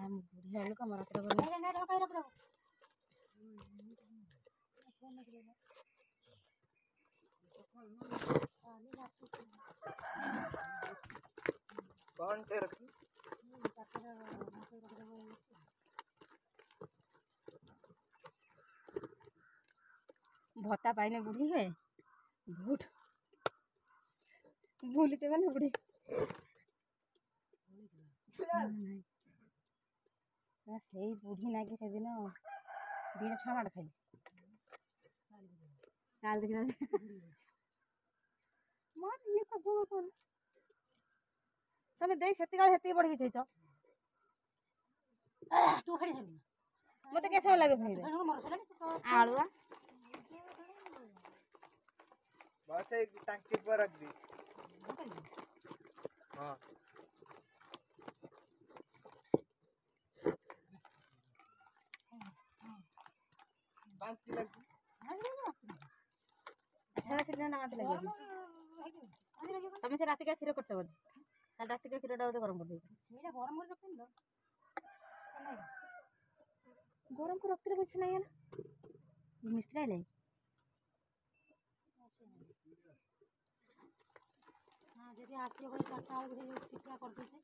बुढ़िया लोग हमारा तरफ भत्ता पाइने बुढ़ी है भूट भूलते मैंने बुढ़ी से बुढ़ी ना कि से दिन दिन 6 माड़ खाई काल देखना मार ये कर तमे देख सेती काल हेती बढ़ी छै छ तू खड़ी है मते कैसे लगे भाई आलुआ बस एक टंकी पर रख दी हां बांध की लग अच्छा से ना मत लगे तमे से रात का खीर करछ बोल कल रात का खीर डाउ गरम कर दे मेरा गरम कर रखन दो गरम को रखते कुछ नहीं है ना मिस्त्री ले हां जदी आसी कोई चाटा आ गई सिक्का कर देते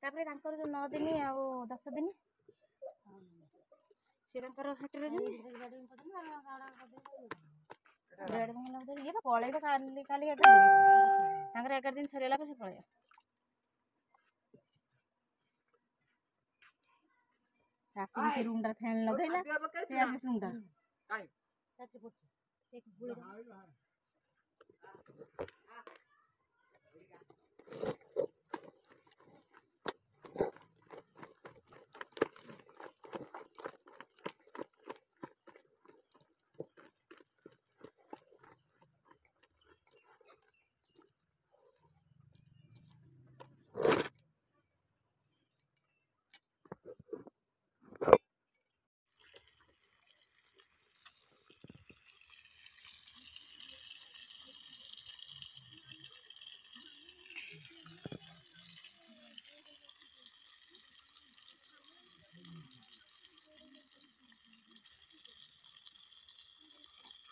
तापर तांकर जो 9 दिन आ 10 दिन सिरंकर फैक्ट्री रे रेड में लग ये पळे तो खाली खाली 11 दिन तांकर 11 दिन सरेला पे से पळे रासी से रूम डर फैन लगैला से आप रूम डर काई चाची पुछ एक गुड़ी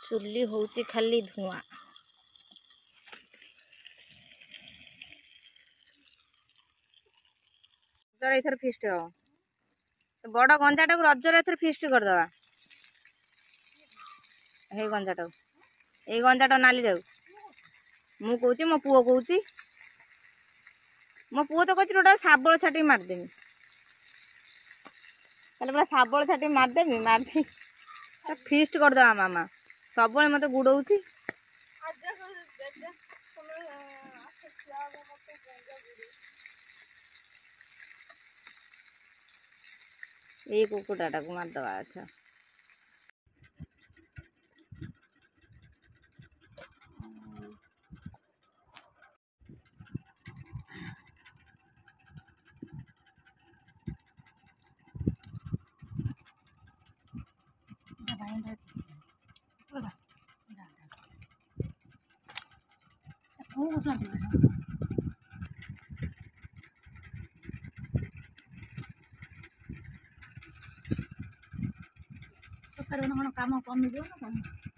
चुल्ली होची खाली धुआं जरा इथर फिस्ट हो बड़ गंजाटा को रजर एथर फिस्ट कर दवा हे गंजाटा ए गंजाटा नाली जाऊ मु कहूची मो पुओ कहूची मो पुओ तो कहूची टोटा साबल छाटी मारदेमी कल पूरा साबल छाटी मारदेमी मारदी फिस्ट कर दवा मामा सब मत गुड़ौती ये कुकुटाटा को मारदवा अच्छा काम कमी ना